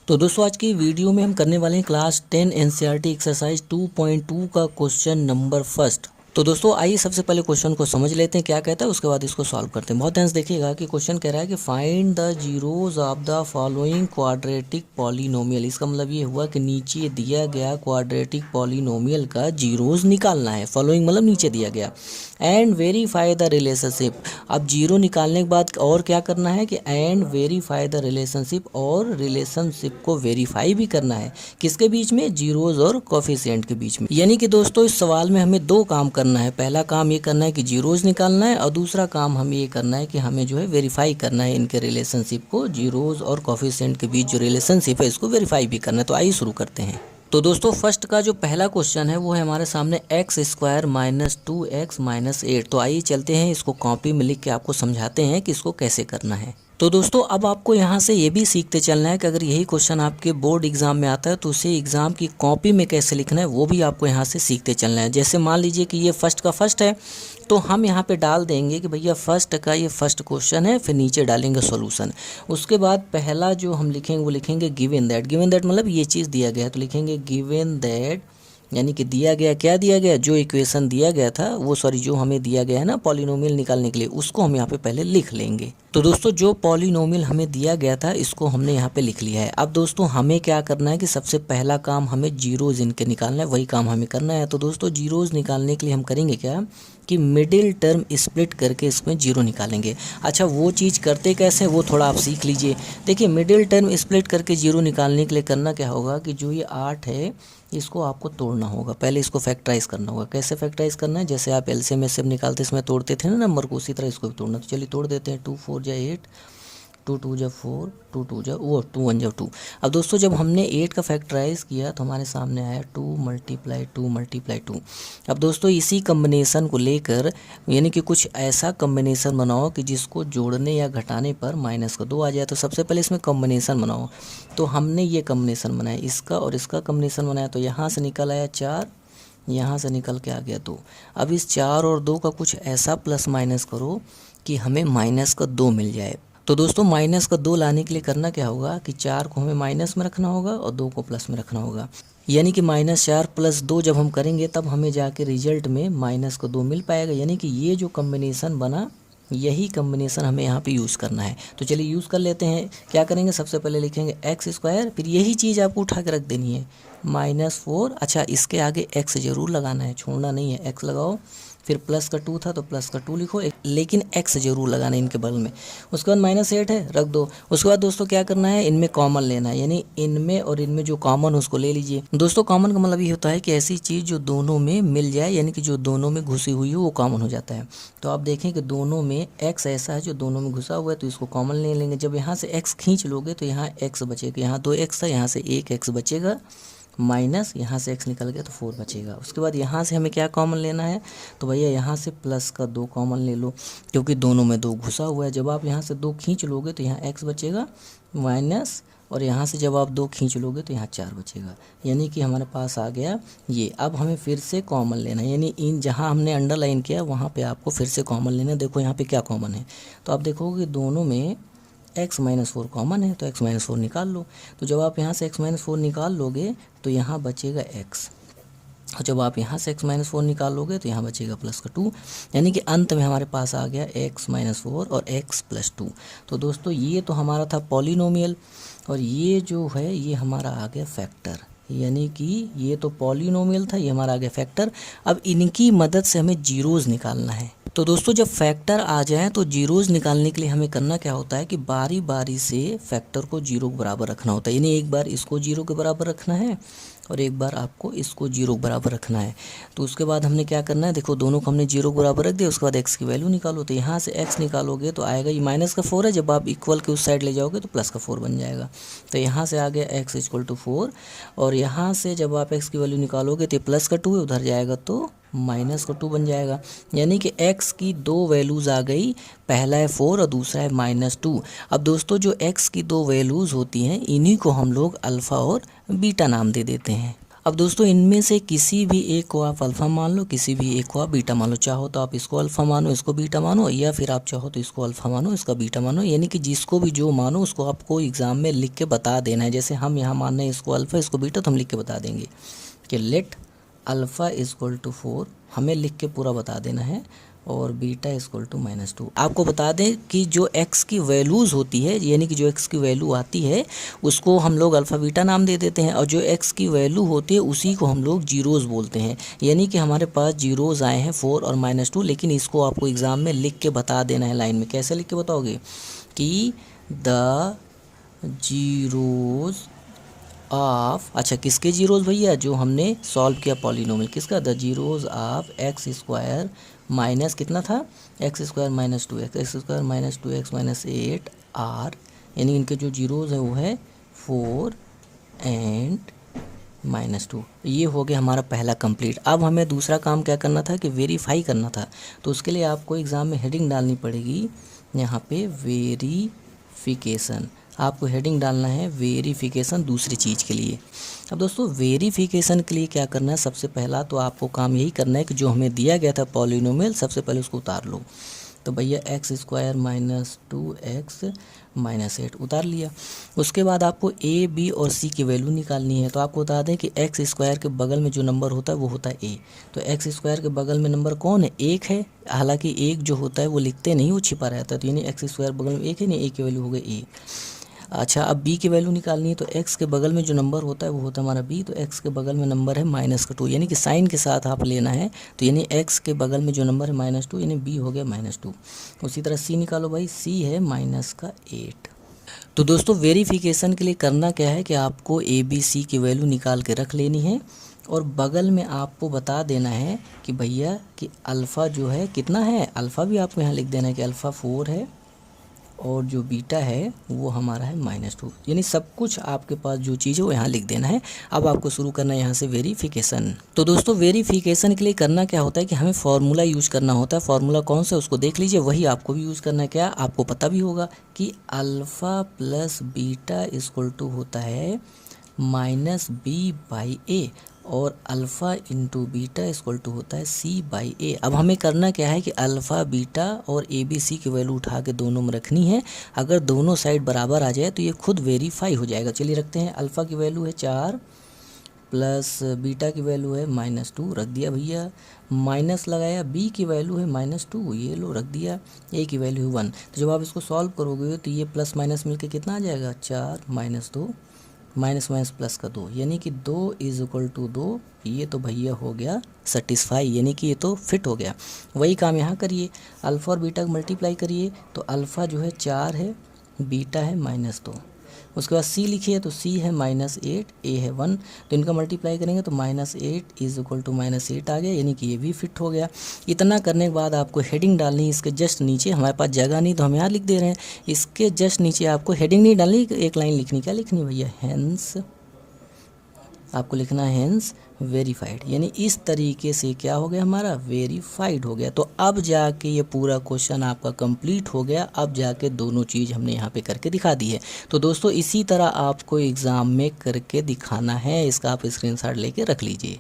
तो दोस्तों आज की वीडियो में हम करने वाले हैं क्लास 10 एनसीईआरटी एक्सरसाइज 2.2 का क्वेश्चन नंबर फर्स्ट। तो दोस्तों आइए सबसे पहले क्वेश्चन को समझ लेते हैं क्या कहता है, उसके बाद इसको सॉल्व करते हैं। बहुत ध्यान से देखिएगा कि क्वेश्चन कह रहा है कि find the zeros of the following quadratic polynomial. इसका मतलब ये हुआ कि नीचे दिया गया क्वाड्रेटिक पॉलिनोमियल का जीरोज निकालना है। फॉलोइंग मतलब नीचे दिया गया। And verify the relationship. अब जीरो निकालने के बाद और क्या करना है कि एंड वेरीफाई द रिलेशनशिप, और रिलेशनशिप को वेरीफाई भी करना है किसके बीच में, जीरोज और कोफिशिएंट के बीच में। यानी कि दोस्तों इस सवाल में हमें दो काम करना है। पहला काम ये करना है कि जीरोज निकालना है, और दूसरा काम हमें ये करना है कि हमें जो है वेरीफाई करना है इनके रिलेशनशिप को। जीरोज और कोफिशिएंट के बीच जो रिलेशनशिप है इसको वेरीफाई भी करना है। तो आइए शुरू करते हैं। तो दोस्तों फर्स्ट का जो पहला क्वेश्चन है वो है हमारे सामने x square minus 2x minus 8। तो आइए चलते हैं, इसको कॉपी में लिख के आपको समझाते हैं कि इसको कैसे करना है। तो दोस्तों अब आपको यहाँ से ये भी सीखते चलना है कि अगर यही क्वेश्चन आपके बोर्ड एग्जाम में आता है तो उसे एग्जाम की कॉपी में कैसे लिखना है वो भी आपको यहाँ से सीखते चलना है। जैसे मान लीजिए कि ये फर्स्ट का फर्स्ट है, तो हम यहाँ पे डाल देंगे कि भैया फर्स्ट का ये फर्स्ट क्वेश्चन है, फिर नीचे डालेंगे सॉल्यूशन। उसके बाद पहला जो हम लिखेंगे वो लिखेंगे गिवन दैट। गिवन दैट मतलब ये चीज़ दिया गया है, तो लिखेंगे गिवन दैट, यानी कि दिया गया, क्या दिया गया, जो इक्वेशन दिया गया था वो, सॉरी जो हमें दिया गया है ना पॉलिनोमियल निकालने के लिए, उसको हम यहाँ पे पहले लिख लेंगे। तो दोस्तों जो पॉलिनोमियल हमें दिया गया था इसको हमने यहाँ पे लिख लिया है। अब दोस्तों हमें क्या करना है कि सबसे पहला काम हमें जीरोज इनके निकालना है, वही काम हमें करना है। तो दोस्तों जीरोज निकालने के लिए हम करेंगे क्या कि मिडिल टर्म स्प्लिट करके इसमें जीरो निकालेंगे। अच्छा वो चीज़ करते कैसे वो थोड़ा आप सीख लीजिए। देखिए मिडिल टर्म स्प्लिट करके जीरो निकालने के लिए करना क्या होगा कि जो ये 8 है इसको आपको तोड़ना होगा। पहले इसको फैक्टराइज करना होगा। कैसे फैक्टराइज करना है, जैसे आप एलसीएम एससीएम निकालते इसमें तोड़ते थे ना नंबर को, उसी तरह इसको भी तोड़ना। तो चलिए तोड़ देते हैं। 2 4 जा 8, 2 2 जा 4, 2 2 जा 1 जा 2। अब दोस्तों जब हमने 8 का फैक्टराइज किया तो हमारे सामने आया 2 × 2 × 2। अब दोस्तों इसी कम्बिनेशन को लेकर, यानी कि कुछ ऐसा कम्बिनेशन बनाओ कि जिसको जोड़ने या घटाने पर माइनस का 2 आ जाए। तो सबसे पहले इसमें कम्बिनेशन बनाओ। तो हमने ये कम्बिनेशन बनाया, इसका और इसका कम्बिनेशन बनाया। तो यहाँ से निकल आया 4, यहाँ से निकल के आ गया 2। अब इस 4 और 2 का कुछ ऐसा प्लस माइनस करो कि हमें माइनस का 2 मिल जाए। तो दोस्तों माइनस का 2 लाने के लिए करना क्या होगा कि 4 को हमें माइनस में रखना होगा और 2 को प्लस में रखना होगा। यानी कि -4 + 2 जब हम करेंगे तब हमें जाके रिजल्ट में माइनस का 2 मिल पाएगा। यानी कि ये जो कम्बिनेशन बना यही कम्बिनेशन हमें यहाँ पे यूज़ करना है। तो चलिए यूज़ कर लेते हैं। क्या करेंगे, सबसे पहले लिखेंगे एक्स स्क्वायर, फिर यही चीज़ आपको उठा के रख देनी है -4। अच्छा इसके आगे एक्स ज़रूर लगाना है, छोड़ना नहीं है, एक्स लगाओ। फिर प्लस का 2 था तो प्लस का 2 लिखो, लेकिन एक्स जरूर लगाना है इनके बगल में। उसके बाद -8 है, रख दो। उसके बाद दोस्तों क्या करना है, इनमें कॉमन लेना है, यानी इनमें और इनमें जो कॉमन उसको ले लीजिए। दोस्तों कॉमन का मतलब ये होता है कि ऐसी चीज़ जो दोनों में मिल जाए, यानी कि जो दोनों में घुसी हुई हो वो कॉमन हो जाता है। तो आप देखें कि दोनों में एक्स ऐसा है जो दोनों में घुसा हुआ है, तो इसको कॉमन ले लेंगे। जब यहाँ से एक्स खींच लोगे तो यहाँ एक्स बचेगा, यहाँ 2x था, यहाँ से 1x बचेगा, माइनस यहाँ से x निकल गया तो 4 बचेगा। उसके बाद यहाँ से हमें क्या कॉमन लेना है, तो भैया यहाँ से प्लस का 2 कॉमन ले लो, क्योंकि दोनों में 2 घुसा हुआ है। जब आप यहाँ से 2 खींच लोगे तो यहाँ x बचेगा माइनस, और यहाँ से जब आप 2 खींच लोगे तो यहाँ 4 बचेगा। यानी कि हमारे पास आ गया ये। अब हमें फिर से कॉमन लेना है, यानी इन जहाँ हमने अंडरलाइन किया वहाँ पर आपको फिर से कॉमन लेना है। देखो यहाँ पर क्या कॉमन है, तो आप देखोगे दोनों में x - 4 कॉमन है, तो x - 4 निकाल लो। तो जब आप यहाँ से x - 4 निकाल लोगे तो यहाँ बचेगा x, और जब आप यहाँ से x - 4 निकाल लोगे तो यहाँ बचेगा प्लस का 2। यानी कि अंत में हमारे पास आ गया x - 4 और x + 2। तो दोस्तों ये तो हमारा था पॉलिनोमियल, और ये जो है ये हमारा आ गया फैक्टर। यानी कि ये तो पॉलिनोमियल था, ये हमारा आ गया फैक्टर। अब इनकी मदद से हमें जीरोज़ निकालना है। तो दोस्तों जब फैक्टर आ जाए तो जीरोज़ निकालने के लिए हमें करना क्या होता है कि बारी बारी से फैक्टर को 0 के बराबर रखना होता है। यानी एक बार इसको 0 के बराबर रखना है और एक बार आपको इसको 0 के बराबर रखना है। तो उसके बाद हमने क्या करना है, देखो दोनों को हमने 0 के बराबर रख दिया। उसके बाद x की वैल्यू निकालो। तो यहाँ से x निकालोगे तो आएगा ये माइनस का 4 है, जब आप इक्वल के उस साइड ले जाओगे तो प्लस का 4 बन जाएगा। तो यहाँ से आ गया x = 4, और यहाँ से जब आप x की वैल्यू निकालोगे तो प्लस का 2 है, उधर जाएगा तो माइनस का 2 बन जाएगा। यानी कि x की 2 वैल्यूज़ आ गई, पहला है 4 और दूसरा है -2। अब दोस्तों जो x की 2 वैल्यूज़ होती हैं इन्हीं को हम लोग अल्फ़ा और बीटा नाम दे देते हैं। अब दोस्तों इनमें से किसी भी एक को आप अल्फ़ा मान लो, किसी भी एक को आप बीटा मान लो। चाहो तो आप इसको अल्फ़ा मानो, इसको बीटा मानो, या फिर आप चाहो तो इसको अल्फ़ा मानो, इसका बीटा मानो। यानी कि जिसको भी जो मानो उसको आपको एग्ज़ाम में लिख के बता देना है। जैसे हम यहाँ मान रहे हैं इसको अल्फ़ा, इसको बीटा, तो हम लिख के बता देंगे कि लेट अल्फ़ा इज़ टू 4, हमें लिख के पूरा बता देना है, और बीटा -2। आपको बता दें कि जो x की वैल्यूज़ होती है, यानी कि जो x की वैल्यू आती है उसको हम लोग अल्फ़ा बीटा नाम दे देते हैं, और जो x की वैल्यू होती है उसी को हम लोग जीरोज़ बोलते हैं। यानी कि हमारे पास जीरोज़ आए हैं 4 और -2, लेकिन इसको आपको एग्ज़ाम में लिख के बता देना है लाइन में। कैसे लिख के बताओगे कि द जीरोज़ ऑफ, अच्छा किसके जीरोज़ भैया, जो हमने सॉल्व किया पॉलिनोमियल, किसका, the zeros of x square minus कितना था, x square -2 x square -2x -8 are, यानी इनके जो जीरोज़ हैं वो है 4 एंड -2। ये हो गया हमारा पहला कंप्लीट। अब हमें दूसरा काम क्या करना था कि वेरीफाई करना था। तो उसके लिए आपको एग्ज़ाम में हेडिंग डालनी पड़ेगी, यहाँ पे वेरीफिकेशन, आपको हेडिंग डालना है वेरिफिकेशन दूसरी चीज़ के लिए। अब दोस्तों वेरिफिकेशन के लिए क्या करना है, सबसे पहला तो आपको काम यही करना है कि जो हमें दिया गया था पॉलिनोमियल, सबसे पहले उसको उतार लो। तो भैया एक्स स्क्वायर -2x -8 उतार लिया। उसके बाद आपको a, b और c की वैल्यू निकालनी है। तो आपको बता दें कि एक्स स्क्वायर के बगल में जो नंबर होता है वो होता है a। तो एक्स स्क्वायर के बगल में नंबर कौन है, 1 है। हालांकि 1 जो होता है वो लिखते नहीं, वो छिपा रहता है। तो यानी एक्स स्क्वायर बगल में 1 है, नहीं a की वैल्यू हो गई a। अच्छा अब b की वैल्यू निकालनी है। तो x के बगल में जो नंबर होता है वो होता है हमारा b। तो x के बगल में नंबर है -2, यानी कि साइन के साथ आप लेना है। तो यानी x के बगल में जो नंबर है -2, यानी b हो गया -2। उसी तरह c निकालो भाई, c है -8। तो दोस्तों वेरिफिकेशन के लिए करना क्या है कि आपको a b c की वैल्यू निकाल के रख लेनी है, और बगल में आपको बता देना है कि भैया कि अल्फ़ा जो है कितना है, अल्फ़ा भी आपको यहाँ लिख देना है कि अल्फ़ा 4 है, और जो बीटा है वो हमारा है -2। यानी सब कुछ आपके पास जो चीज़ है वो यहाँ लिख देना है। अब आपको शुरू करना है यहाँ से वेरिफिकेशन। तो दोस्तों वेरिफिकेशन के लिए करना क्या होता है कि हमें फार्मूला यूज़ करना होता है। फार्मूला कौन सा उसको देख लीजिए, वही आपको भी यूज़ करना है। क्या आपको पता भी होगा कि अल्फ़ा प्लस बीटा इक्वल होता है -b/a, और अल्फ़ा इंटू बीटा इक्वल होता है c/a। अब हमें करना क्या है कि अल्फ़ा बीटा और a b c की वैल्यू उठा के दोनों में रखनी है। अगर दोनों साइड बराबर आ जाए तो ये खुद वेरीफाई हो जाएगा। चलिए रखते हैं, अल्फ़ा की वैल्यू है 4 प्लस बीटा की वैल्यू है -2, रख दिया भैया। माइनस लगाया, b की वैल्यू है -2, ये लो रख दिया। a की वैल्यू है 1। तो जब आप इसको सॉल्व करोगे तो ये प्लस माइनस मिलके कितना आ जाएगा, 4 -2 माइनस माइनस प्लस का 2, यानी कि 2 = 2। ये तो भैया हो गया सेटिस्फाई, यानी कि ये तो फिट हो गया। वही काम यहाँ करिए, अल्फ़ा और बीटा मल्टीप्लाई करिए। तो अल्फ़ा जो है 4 है, बीटा है -2। उसके बाद c लिखिए, तो c है -8, a है 1। तो इनका मल्टीप्लाई करेंगे तो -8 = -8 आ गया, यानी कि ये भी फिट हो गया। इतना करने के बाद आपको हेडिंग डालनी है इसके जस्ट नीचे। हमारे पास जगह नहीं तो हम यहाँ लिख दे रहे हैं, इसके जस्ट नीचे आपको हेडिंग नहीं डालनी, एक लाइन लिखनी। क्या लिखनी भैया, हेंस, आपको लिखना है हेंस वेरीफाइड। यानी इस तरीके से क्या हो गया, हमारा वेरीफाइड हो गया। तो अब जाके ये पूरा क्वेश्चन आपका कंप्लीट हो गया। अब जाके दोनों चीज़ हमने यहाँ पे करके दिखा दी है। तो दोस्तों इसी तरह आपको एग्ज़ाम में करके दिखाना है, इसका आप स्क्रीनशॉट लेके रख लीजिए।